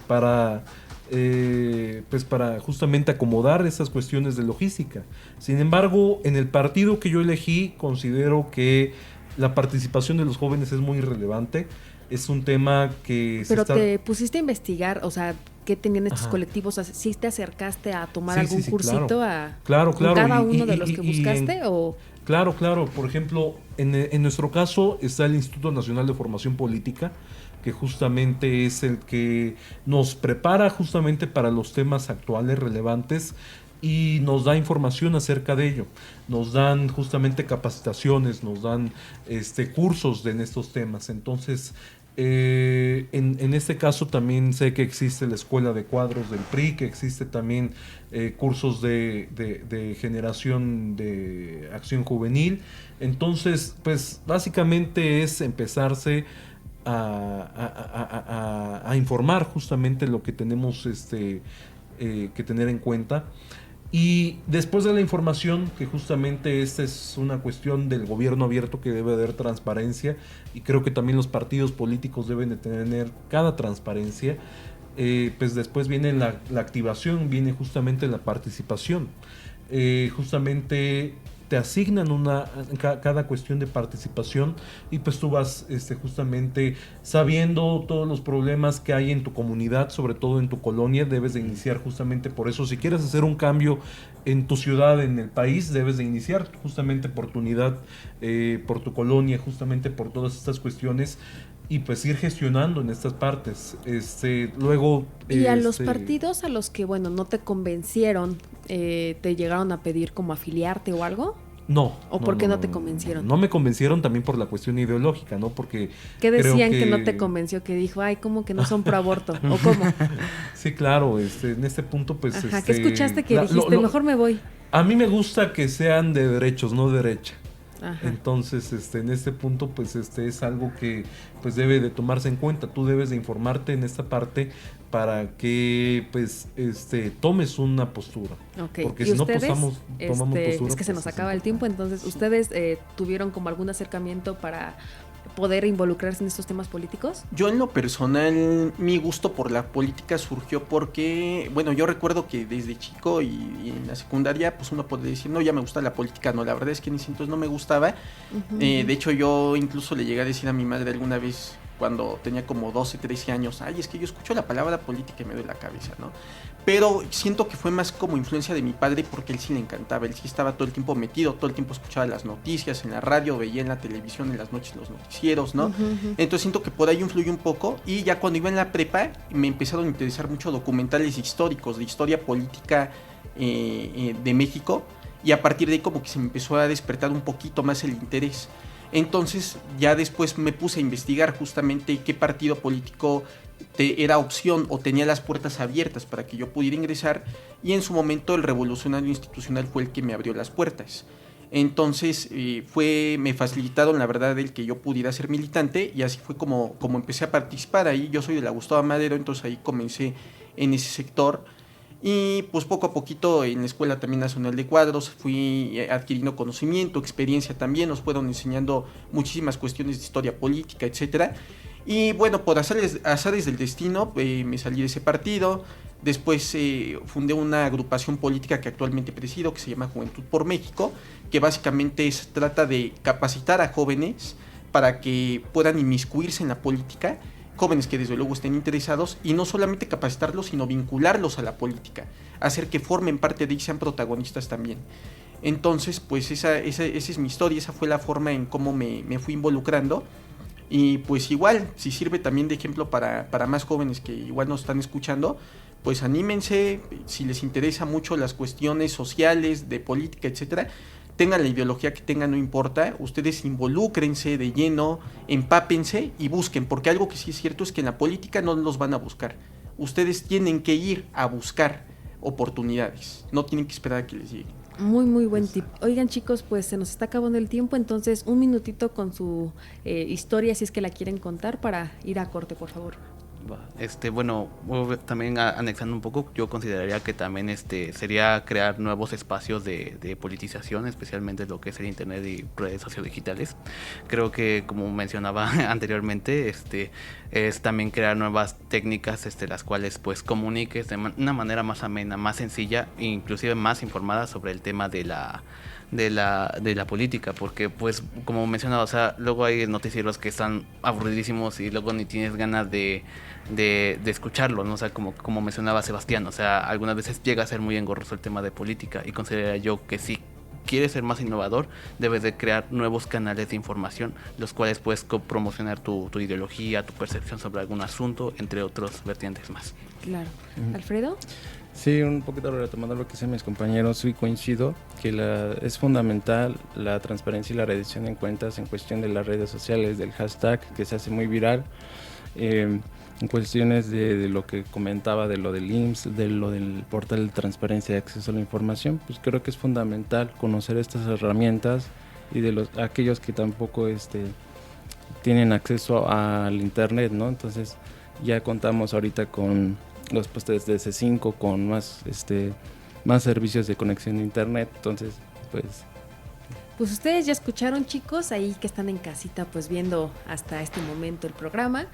para pues para justamente acomodar esas cuestiones de logística. Sin embargo, en el partido que yo elegí, considero que la participación de los jóvenes es muy relevante. Es un tema que Pero te pusiste a investigar, o sea, ¿qué tenían estos colectivos? O sea, ¿sí te acercaste a tomar algún cursito claro. con cada uno de los que buscaste? Claro. Por ejemplo, en nuestro caso está el Instituto Nacional de Formación Política, que justamente es el que nos prepara justamente para los temas actuales relevantes y nos da información acerca de ello. Nos dan justamente capacitaciones, nos dan cursos en estos temas. Entonces, en este caso también sé que existe la Escuela de Cuadros del PRI, que existe también cursos de generación de acción juvenil. Entonces, pues básicamente es empezarse a informar justamente lo que tenemos que tener en cuenta. Y después de la información, que justamente esta es una cuestión del gobierno abierto, que debe haber transparencia, y creo que también los partidos políticos deben de tener cada transparencia, pues después viene la activación, viene justamente la participación. Justamente te asignan cada cuestión de participación y pues tú vas justamente sabiendo todos los problemas que hay en tu comunidad, sobre todo en tu colonia. Debes de iniciar justamente por eso. Si quieres hacer un cambio en tu ciudad, en el país, debes de iniciar justamente por tu unidad, por tu colonia, justamente por todas estas cuestiones, y pues ir gestionando en estas partes. Luego y a los partidos a los que no te convencieron, ¿te llegaron a pedir como afiliarte o algo? No. ¿O por qué no te convencieron? No me convencieron también por la cuestión ideológica, ¿no? Porque ¿qué decían que no te convenció? Que dijo, ay, ¿cómo que no son pro aborto? ¿O cómo? Sí, claro, en este punto pues... Ajá, ¿qué escuchaste que dijiste? Mejor me voy. A mí me gusta que sean de derechos, no derecha. Ajá. Entonces, en este punto, pues es algo que pues debe de tomarse en cuenta. Tú debes de informarte en esta parte para que pues tomes una postura. Okay. Porque si no tomamos postura, es que se nos acaba el tiempo. Entonces, ¿ustedes tuvieron como algún acercamiento para poder involucrarse en estos temas políticos? Yo en lo personal, mi gusto por la política surgió porque, yo recuerdo que desde chico y en la secundaria, pues uno podía decir, no, ya me gusta la política. No, la verdad es que en ese entonces no me gustaba. De hecho, yo incluso le llegué a decir a mi madre alguna vez, cuando tenía como 12, 13 años, ay, es que yo escucho la palabra política y me duele la cabeza, ¿no? Pero siento que fue más como influencia de mi padre, porque él sí le encantaba, él sí estaba todo el tiempo metido, todo el tiempo escuchaba las noticias en la radio, veía en la televisión en las noches los noticieros, ¿no? Entonces siento que por ahí influyó un poco, y ya cuando iba en la prepa me empezaron a interesar mucho documentales históricos, de historia política de México, y a partir de ahí como que se me empezó a despertar un poquito más el interés. Entonces ya después me puse a investigar justamente qué partido político era opción o tenía las puertas abiertas para que yo pudiera ingresar, y en su momento el Revolucionario Institucional fue el que me abrió las puertas. Entonces me facilitaron la verdad el que yo pudiera ser militante, y así fue como empecé a participar ahí. Yo soy de la Gustavo Madero, entonces ahí comencé en ese sector. Y pues poco a poquito en la Escuela también Nacional de Cuadros fui adquiriendo conocimiento, experiencia también, nos fueron enseñando muchísimas cuestiones de historia política, etcétera. Y bueno, por azares del destino me salí de ese partido. Después fundé una agrupación política que actualmente presido, que se llama Juventud por México, que básicamente trata de capacitar a jóvenes para que puedan inmiscuirse en la política, jóvenes que desde luego estén interesados, y no solamente capacitarlos, sino vincularlos a la política, hacer que formen parte de y sean protagonistas también. Entonces, pues esa es mi historia, esa fue la forma en cómo me fui involucrando, y pues igual, si sirve también de ejemplo para más jóvenes que igual nos están escuchando, pues anímense, si les interesa mucho las cuestiones sociales, de política, etcétera. Tengan la ideología que tengan, no importa, ustedes involúcrense de lleno, empápense y busquen, porque algo que sí es cierto es que en la política no los van a buscar. Ustedes tienen que ir a buscar oportunidades, no tienen que esperar a que les lleguen. Muy, muy buen tip. Oigan, chicos, pues se nos está acabando el tiempo, entonces un minutito con su historia, si es que la quieren contar, para ir a corte, por favor. Bueno, también anexando un poco, yo consideraría que también sería crear nuevos espacios de politización, especialmente lo que es el internet y redes sociodigitales. Creo que, como mencionaba anteriormente, es también crear nuevas técnicas, las cuales pues comuniques de una manera más amena, más sencilla e inclusive más informada sobre el tema de la política, porque pues como mencionaba, o sea, luego hay noticieros que están aburridísimos y luego ni tienes ganas de escucharlo, ¿no? O sea, como mencionaba Sebastián, o sea, algunas veces llega a ser muy engorroso el tema de política, y consideraría yo que si quieres ser más innovador, debes de crear nuevos canales de información, los cuales puedes promocionar tu ideología, tu percepción sobre algún asunto, entre otros vertientes más. Claro. ¿Alfredo? Sí, un poquito retomando lo que dicen mis compañeros, sí coincido que es fundamental la transparencia y la rendición de cuentas en cuestión de las redes sociales, del hashtag que se hace muy viral, en cuestiones de lo que comentaba, de lo del IMSS, de lo del portal de transparencia y acceso a la información. Pues creo que es fundamental conocer estas herramientas, y de aquellos que tampoco tienen acceso al internet, ¿no? Entonces ya contamos ahorita con los postes de C5, con más servicios de conexión de internet. Entonces pues ustedes ya escucharon, chicos, ahí que están en casita pues viendo hasta este momento el programa.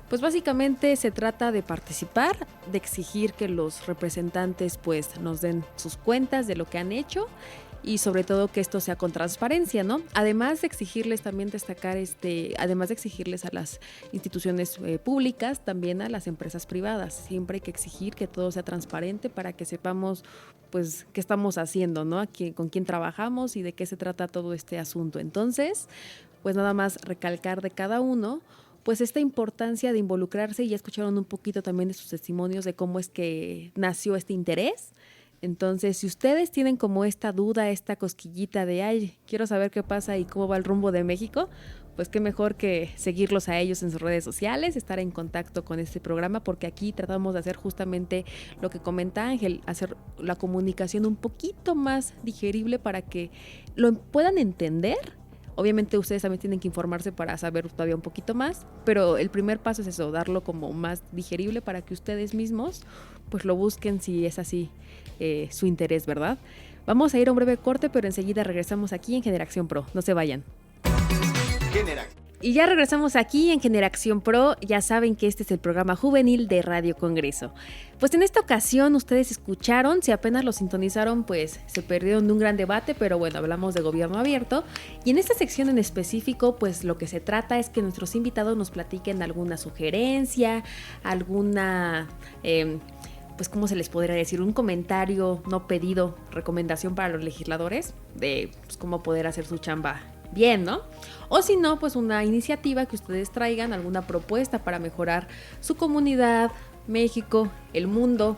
Pues básicamente se trata de participar, de exigir que los representantes pues nos den sus cuentas de lo que han hecho, y sobre todo que esto sea con transparencia, ¿no? Además de exigirles también destacar, además de exigirles a las instituciones públicas, también a las empresas privadas. Siempre hay que exigir que todo sea transparente para que sepamos, pues, qué estamos haciendo, ¿no? Con quién trabajamos y de qué se trata todo este asunto. Entonces, pues nada más recalcar de cada uno, pues esta importancia de involucrarse, y ya escucharon un poquito también de sus testimonios de cómo es que nació este interés. Entonces, si ustedes tienen como esta duda, esta cosquillita de, ay, quiero saber qué pasa y cómo va el rumbo de México, pues qué mejor que seguirlos a ellos en sus redes sociales, estar en contacto con este programa, porque aquí tratamos de hacer justamente lo que comenta Ángel, hacer la comunicación un poquito más digerible para que lo puedan entender. Obviamente ustedes también tienen que informarse para saber todavía un poquito más, pero el primer paso es eso, darlo como más digerible para que ustedes mismos pues lo busquen si es así su interés, ¿verdad? Vamos a ir a un breve corte, pero enseguida regresamos aquí en Generación Pro. No se vayan. Y ya regresamos aquí en Generación Pro. Ya saben que este es el programa juvenil de Radio Congreso. Pues en esta ocasión ustedes escucharon, si apenas lo sintonizaron, pues se perdieron de un gran debate, pero bueno, hablamos de gobierno abierto. Y en esta sección en específico, pues lo que se trata es que nuestros invitados nos platiquen alguna sugerencia, alguna... pues cómo se les podría decir, un comentario no pedido, recomendación para los legisladores de pues, cómo poder hacer su chamba bien, ¿no? O si no, pues una iniciativa que ustedes traigan, alguna propuesta para mejorar su comunidad, México, el mundo,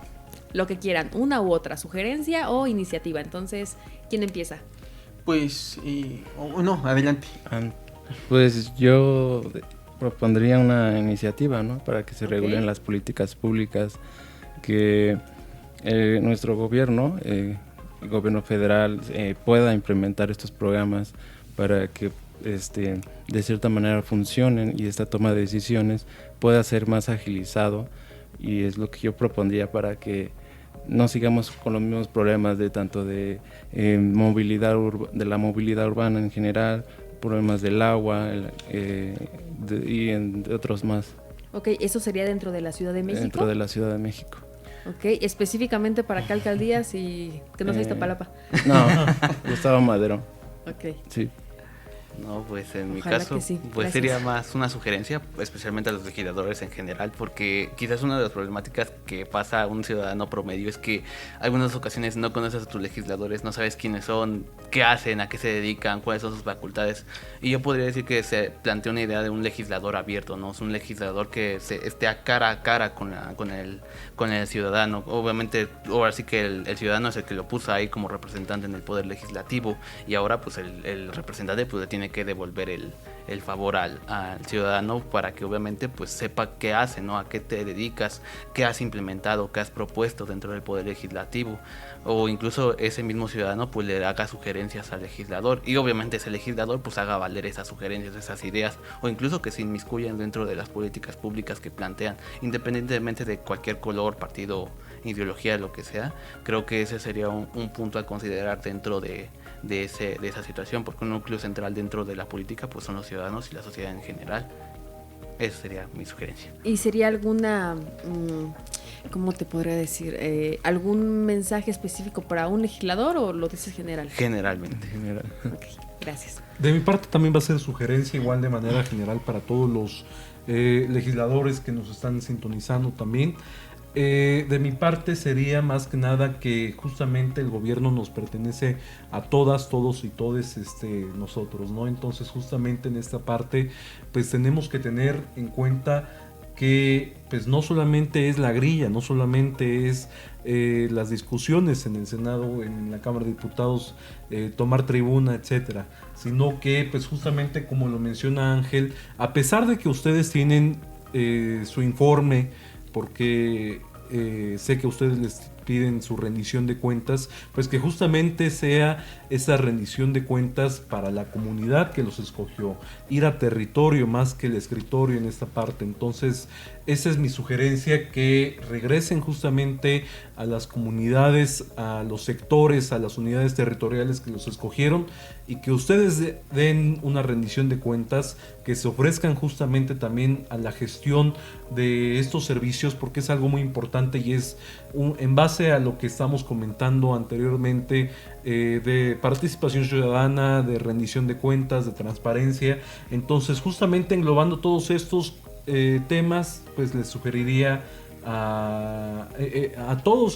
lo que quieran, una u otra sugerencia o iniciativa. Entonces, ¿quién empieza? Pues, no, adelante. Pues yo propondría una iniciativa, ¿no? Para que se regulen las políticas públicas, que nuestro gobierno, el gobierno federal, pueda implementar estos programas para que de cierta manera funcionen y esta toma de decisiones pueda ser más agilizado, y es lo que yo propondría para que no sigamos con los mismos problemas de tanto de movilidad de la movilidad urbana en general, problemas del agua y de otros más. Ok, ¿eso sería dentro de la Ciudad de México? Dentro de la Ciudad de México. Ok, específicamente para qué alcaldías y que no sea Iztapalapa. No, Gustavo Madero. Ok. Sí. No, pues en mi Ojalá caso, que sí. pues Gracias. sería más una sugerencia, especialmente a los legisladores en general, porque quizás una de las problemáticas que pasa a un ciudadano promedio es que algunas ocasiones no conoces a tus legisladores, no sabes quiénes son, qué hacen, a qué se dedican, cuáles son sus facultades. Y yo podría decir que se plantea una idea de un legislador abierto, ¿no? Es un legislador que esté a cara con el ciudadano. Obviamente, ahora sí que el ciudadano es el que lo puso ahí como representante en el poder legislativo, y ahora pues el representante pues le tiene tiene que devolver el favor al ciudadano para que obviamente pues sepa qué hace, ¿no? A qué te dedicas, qué has implementado, qué has propuesto dentro del poder legislativo, o incluso ese mismo ciudadano pues le haga sugerencias al legislador y obviamente ese legislador pues haga valer esas sugerencias, esas ideas, o incluso que se inmiscuyan dentro de las políticas públicas que plantean, independientemente de cualquier color, partido, ideología, lo que sea. Creo que ese sería un punto a considerar dentro de esa situación, porque un núcleo central dentro de la política pues son los ciudadanos y la sociedad en general. Esa sería mi sugerencia. ¿Y sería alguna, cómo te podría decir, algún mensaje específico para un legislador o lo dices general? Generalmente. Ok, gracias. De mi parte también va a ser sugerencia igual de manera general para todos los legisladores que nos están sintonizando también. De mi parte sería más que nada que justamente el gobierno nos pertenece a todas, todos y todes nosotros, ¿no? Entonces justamente en esta parte pues tenemos que tener en cuenta que pues no solamente es la grilla, no solamente es las discusiones en el Senado, en la Cámara de Diputados, tomar tribuna, etcétera, sino que pues justamente como lo menciona Ángel, a pesar de que ustedes tienen su informe, porque sé que ustedes les piden su rendición de cuentas, pues que justamente sea esa rendición de cuentas para la comunidad que los escogió, ir a territorio más que el escritorio en esta parte. Entonces esa es mi sugerencia, que regresen justamente a las comunidades, a los sectores, a las unidades territoriales que los escogieron, y que ustedes den una rendición de cuentas, que se ofrezcan justamente también a la gestión de estos servicios, porque es algo muy importante y es en base a lo que estamos comentando anteriormente, de participación ciudadana, de rendición de cuentas, de transparencia. Entonces justamente englobando todos estos temas, pues les sugeriría a todos,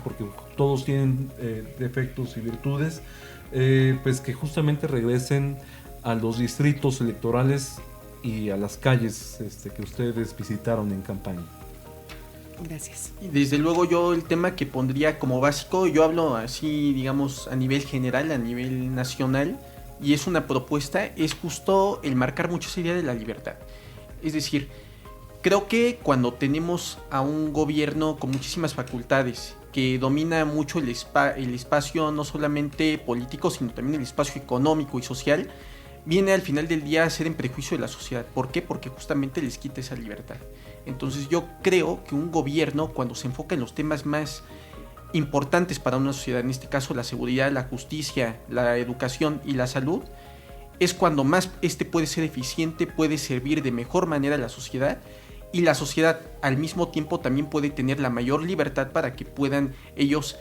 porque todos tienen defectos y virtudes, pues que justamente regresen a los distritos electorales y a las calles que ustedes visitaron en campaña. Gracias. Desde luego yo el tema que pondría como básico, yo hablo así digamos a nivel general, a nivel nacional, y es una propuesta, es justo el marcar mucho esa idea de la libertad. Es decir, creo que cuando tenemos a un gobierno con muchísimas facultades, que domina mucho el espacio no solamente político, sino también el espacio económico y social, viene al final del día a ser en prejuicio de la sociedad. ¿Por qué? Porque justamente les quita esa libertad. Entonces yo creo que un gobierno, cuando se enfoca en los temas más importantes para una sociedad, en este caso la seguridad, la justicia, la educación y la salud, es cuando más puede ser eficiente, puede servir de mejor manera a la sociedad, y la sociedad al mismo tiempo también puede tener la mayor libertad para que puedan ellos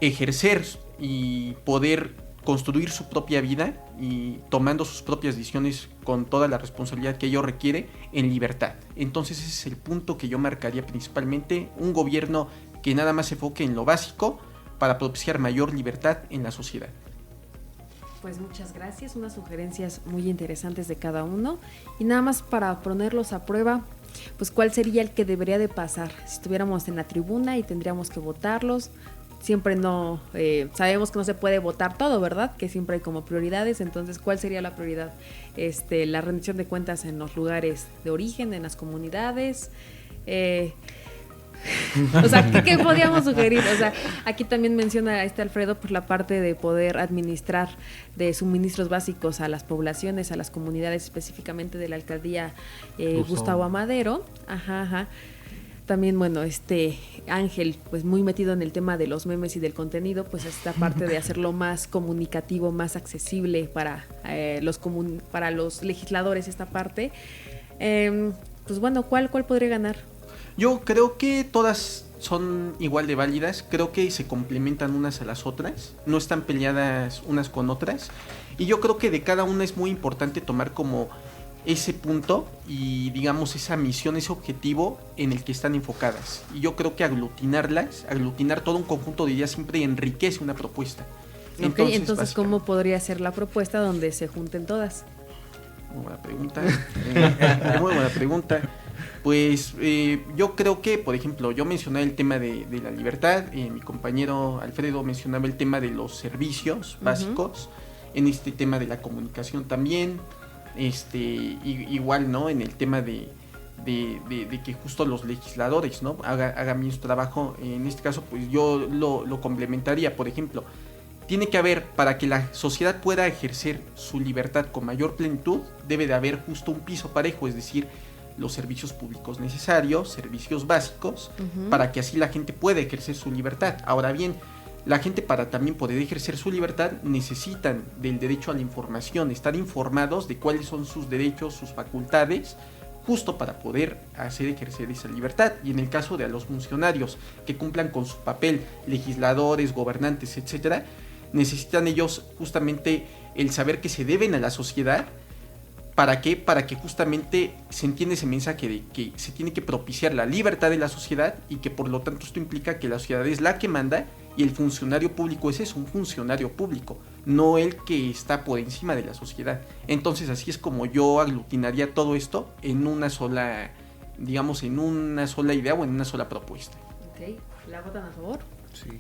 ejercer y poder construir su propia vida y tomando sus propias decisiones con toda la responsabilidad que ello requiere en libertad. Entonces ese es el punto que yo marcaría principalmente, un gobierno que nada más se enfoque en lo básico para propiciar mayor libertad en la sociedad. Pues muchas gracias, unas sugerencias muy interesantes de cada uno, y nada más para ponerlos a prueba, pues cuál sería el que debería de pasar si estuviéramos en la tribuna y tendríamos que votarlos. Siempre no, sabemos que no se puede votar todo, ¿verdad? Que siempre hay como prioridades. Entonces, ¿cuál sería la prioridad? La rendición de cuentas en los lugares de origen, en las comunidades. O sea, ¿qué podríamos sugerir? O sea, aquí también menciona Alfredo, pues la parte de poder administrar de suministros básicos a las poblaciones, a las comunidades, específicamente de la alcaldía Gustavo Amadero. Ajá. También, bueno, Ángel, pues muy metido en el tema de los memes y del contenido, pues esta parte de hacerlo más comunicativo, más accesible para los legisladores, esta parte. Pues bueno, ¿cuál podría ganar? Yo creo que todas son igual de válidas, creo que se complementan unas a las otras, no están peleadas unas con otras, y yo creo que de cada una es muy importante tomar como ese punto y digamos esa misión, ese objetivo en el que están enfocadas. Y yo creo que aglutinar todo un conjunto de ideas siempre enriquece una propuesta. Entonces ¿cómo podría ser la propuesta donde se junten todas? Muy buena pregunta. Muy buena pregunta. Pues yo creo que, por ejemplo, yo mencioné el tema de la libertad, mi compañero Alfredo mencionaba el tema de los servicios básicos. en este tema de la comunicación también, igual, ¿no? En el tema de que justo los legisladores, ¿no? hagan bien su trabajo. En este caso, pues yo lo complementaría. Por ejemplo, tiene que haber, para que la sociedad pueda ejercer su libertad con mayor plenitud, debe de haber justo un piso parejo, es decir, los servicios públicos necesarios, servicios básicos, para que así la gente pueda ejercer su libertad. Ahora bien, la gente, para también poder ejercer su libertad, necesitan del derecho a la información, estar informados de cuáles son sus derechos, sus facultades, justo para poder ejercer esa libertad. Y en el caso de los funcionarios que cumplan con su papel, legisladores, gobernantes, etcétera, necesitan ellos justamente el saber que se deben a la sociedad. ¿Para qué? Para que justamente se entienda ese mensaje de que se tiene que propiciar la libertad de la sociedad, y que por lo tanto esto implica que la sociedad es la que manda, y el funcionario público es un funcionario público, no el que está por encima de la sociedad. Entonces así es como yo aglutinaría todo esto en una sola, digamos, en una sola idea o en una sola propuesta. Ok, ¿la votan a favor? Sí.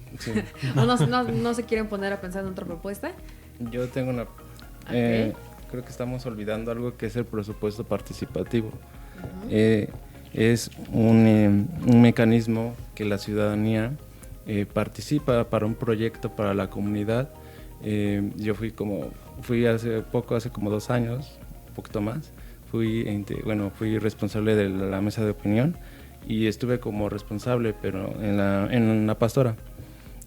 ¿O no se quieren poner a pensar en otra propuesta? Yo tengo una... Ok. Creo que estamos olvidando algo que es el presupuesto participativo. Es un mecanismo que la ciudadanía participa para un proyecto para la comunidad. Yo fui hace como 2 años, un poquito más, fui responsable de la mesa de opinión, y estuve como responsable, pero en la pastora.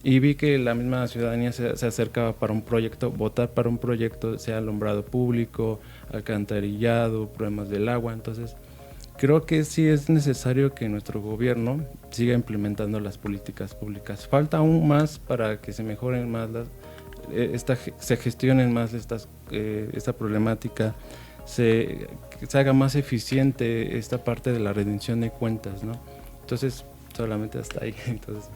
Y vi que la misma ciudadanía se acercaba para un proyecto, votar para un proyecto, sea alumbrado público, alcantarillado, problemas del agua. Entonces, creo que sí es necesario que nuestro gobierno siga implementando las políticas públicas. Falta aún más para que se mejoren más se gestionen más esta problemática, se haga más eficiente esta parte de la rendición de cuentas, ¿no? Entonces, solamente hasta ahí. Entonces,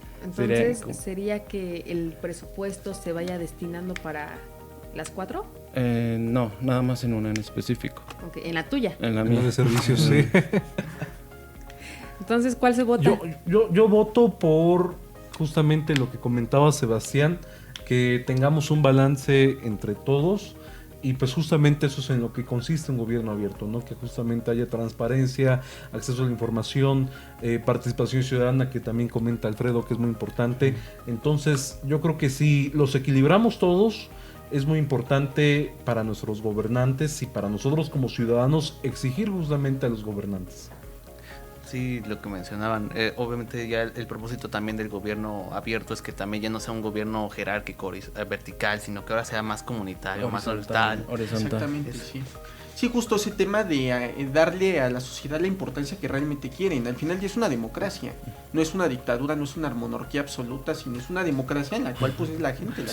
¿sería que el presupuesto se vaya destinando para las 4? No, nada más en una en específico. Ok, ¿en la tuya? En la En mía. de servicios, sí. Entonces, ¿cuál se vota? Yo voto por justamente lo que comentaba Sebastián, que tengamos un balance entre todos, y pues justamente eso es en lo que consiste un gobierno abierto, ¿no? Que justamente haya transparencia, acceso a la información, participación ciudadana, que también comenta Alfredo, que es muy importante. Entonces yo creo que si los equilibramos todos, es muy importante para nuestros gobernantes y para nosotros como ciudadanos exigir justamente a los gobernantes. Sí, lo que mencionaban, obviamente ya el propósito también del gobierno abierto es que también ya no sea un gobierno jerárquico, vertical, sino que ahora sea más comunitario, más horizontal. Exactamente, sí. Sí, justo ese tema de darle a la sociedad la importancia que realmente quieren. Al final ya es una democracia, no es una dictadura, no es una monarquía absoluta, sino es una democracia en la cual pues es la gente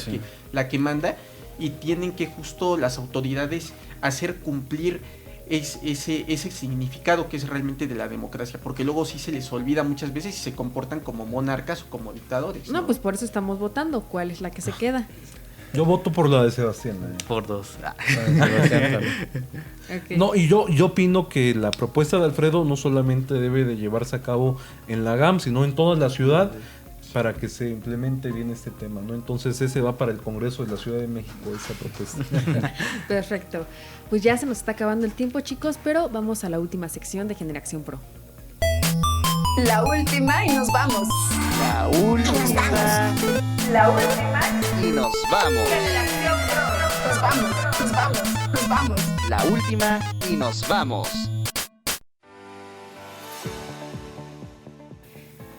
la que manda, y tienen que justo las autoridades hacer cumplir ese significado que es realmente de la democracia, porque luego sí se les olvida muchas veces y se comportan como monarcas o como dictadores. No, pues por eso estamos votando. ¿Cuál es la que se queda? Yo voto por la de Sebastián. Por 2. Okay. No, y yo opino que la propuesta de Alfredo no solamente debe de llevarse a cabo en la GAM, sino en toda la ciudad, para que se implemente bien este tema, ¿no? Entonces ese va para el Congreso de la Ciudad de México, esa propuesta. Perfecto. Pues ya se nos está acabando el tiempo, chicos, pero vamos a la última sección de Generación Pro. La última y nos vamos. La última La última. y nos vamos. Generación Pro. Nos vamos, nos vamos, nos vamos. La última y nos vamos.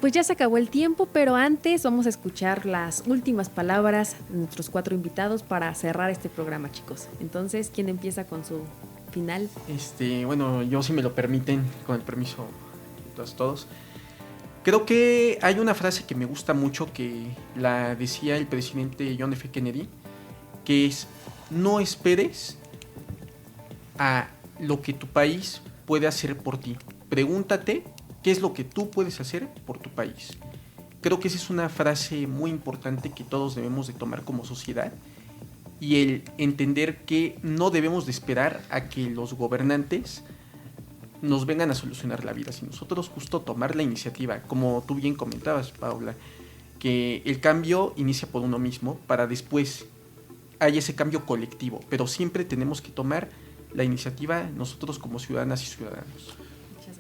Pues ya se acabó el tiempo, pero antes vamos a escuchar las últimas palabras de nuestros 4 invitados para cerrar este programa, chicos. Entonces, ¿quién empieza con su final? Bueno, yo, si me lo permiten, con el permiso de todos. Creo que hay una frase que me gusta mucho, que la decía el presidente John F. Kennedy, que es: no esperes a lo que tu país puede hacer por ti. Pregúntate qué es lo que tú puedes hacer por tu país. Creo que esa es una frase muy importante que todos debemos de tomar como sociedad, y el entender que no debemos de esperar a que los gobernantes nos vengan a solucionar la vida, sino nosotros justo tomar la iniciativa, como tú bien comentabas, Paula, que el cambio inicia por uno mismo para después haya ese cambio colectivo, pero siempre tenemos que tomar la iniciativa nosotros como ciudadanas y ciudadanos.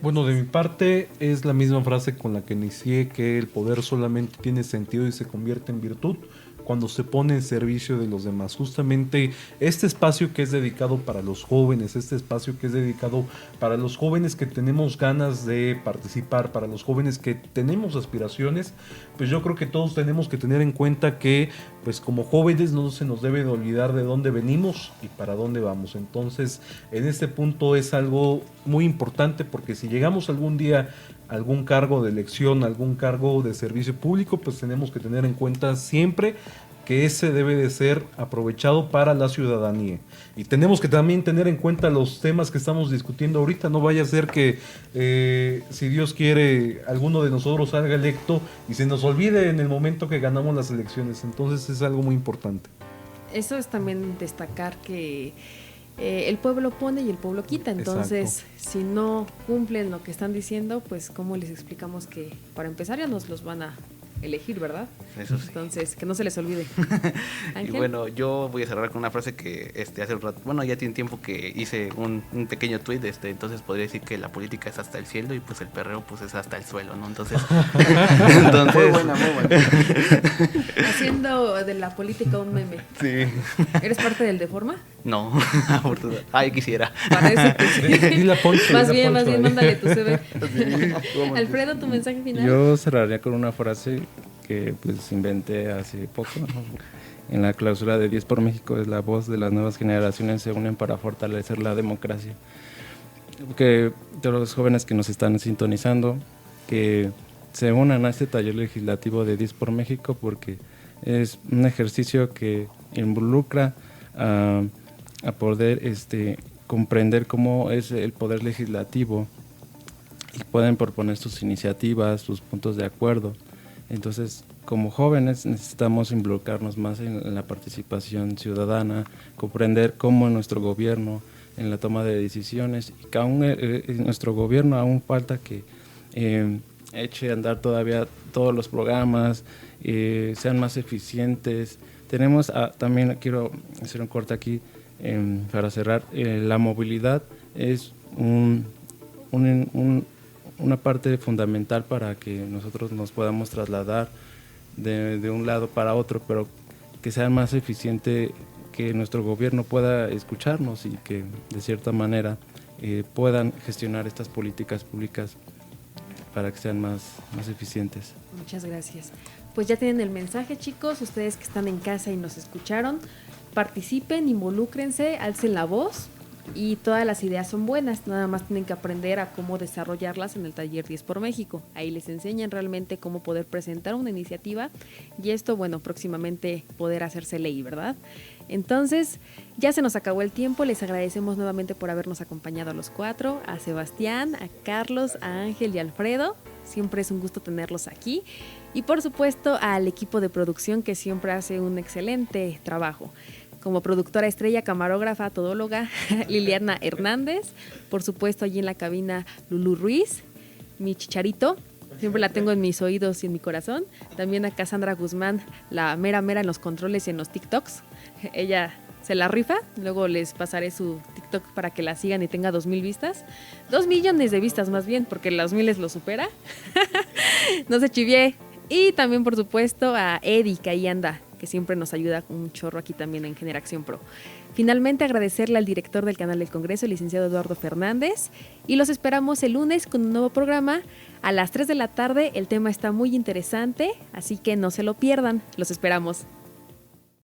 Bueno, de mi parte es la misma frase con la que inicié, que el poder solamente tiene sentido y se convierte en virtud cuando se pone en servicio de los demás. Justamente este espacio que es dedicado para los jóvenes, este espacio que es dedicado para los jóvenes que tenemos ganas de participar, para los jóvenes que tenemos aspiraciones, pues yo creo que todos tenemos que tener en cuenta que pues como jóvenes no se nos debe de olvidar de dónde venimos y para dónde vamos. Entonces, en este punto es algo muy importante, porque si llegamos algún día a algún cargo de elección, algún cargo de servicio público, pues tenemos que tener en cuenta siempre que ese debe de ser aprovechado para la ciudadanía. Y tenemos que también tener en cuenta los temas que estamos discutiendo ahorita. No vaya a ser que, si Dios quiere, alguno de nosotros salga electo y se nos olvide en el momento que ganamos las elecciones. Entonces es algo muy importante. Eso es también destacar que el pueblo pone y el pueblo quita. Entonces, si no cumplen lo que están diciendo, pues ¿cómo les explicamos que para empezar ya nos los van a elegir, ¿verdad? Eso sí. Entonces, que no se les olvide. Y Ángel. bueno, yo voy a cerrar con una frase que hace un rato, bueno, ya tiene tiempo que hice un pequeño tweet, entonces podría decir que la política es hasta el cielo y pues el perreo pues es hasta el suelo, ¿no? Entonces, Muy buena, muy buena. Haciendo de la política un meme. sí. ¿Eres parte del Deforma? No, afortunadamente. Ay, quisiera. Parece que sí. Di la Poncho, Más di la bien, Poncho ahí. mándale tu CV. Alfredo, tu mensaje final. Yo cerraría con una frase que pues inventé hace poco, ¿no? En la clausura de 10 por México: es la voz de las nuevas generaciones se unen para fortalecer la democracia. Que todos los jóvenes que nos están sintonizando, que se unan a este taller legislativo de 10 por México, porque es un ejercicio que involucra a poder comprender cómo es el poder legislativo y pueden proponer sus iniciativas, sus puntos de acuerdo. Entonces, como jóvenes necesitamos involucrarnos más en la participación ciudadana, comprender cómo nuestro gobierno en la toma de decisiones, y que aún nuestro gobierno aún falta que eche a andar todavía todos los programas, sean más eficientes. Tenemos también, quiero hacer un corte aquí para cerrar, la movilidad es una parte fundamental para que nosotros nos podamos trasladar de un lado para otro, pero que sea más eficiente, que nuestro gobierno pueda escucharnos y que de cierta manera puedan gestionar estas políticas públicas para que sean más eficientes. Muchas gracias. Pues ya tienen el mensaje, chicos, ustedes que están en casa y nos escucharon, participen, involúcrense, alcen la voz, y todas las ideas son buenas, nada más tienen que aprender a cómo desarrollarlas en el taller 10 por México. Ahí les enseñan realmente cómo poder presentar una iniciativa y esto, bueno, próximamente poder hacerse ley, ¿verdad? Entonces, ya se nos acabó el tiempo, les agradecemos nuevamente por habernos acompañado a los cuatro, a Sebastián, a Carlos, a Ángel y a Alfredo. Siempre es un gusto tenerlos aquí. Y por supuesto al equipo de producción que siempre hace un excelente trabajo. Como productora estrella, camarógrafa, todóloga, Liliana Hernández. Por supuesto, allí en la cabina, Lulú Ruiz, mi chicharito. Siempre la tengo en mis oídos y en mi corazón. También a Cassandra Guzmán, la mera en los controles y en los TikToks. Ella se la rifa. Luego les pasaré su TikTok para que la sigan y tenga 2,000 vistas. 2 millones de vistas más bien, porque los 1,000 lo supera. No se chivié. Y también, por supuesto, a Eddie, que ahí anda, que siempre nos ayuda un chorro aquí también en Generación Pro. Finalmente, agradecerle al director del canal del Congreso, el licenciado Eduardo Fernández, y los esperamos el lunes con un nuevo programa a las 3 de la tarde. El tema está muy interesante, así que no se lo pierdan. Los esperamos.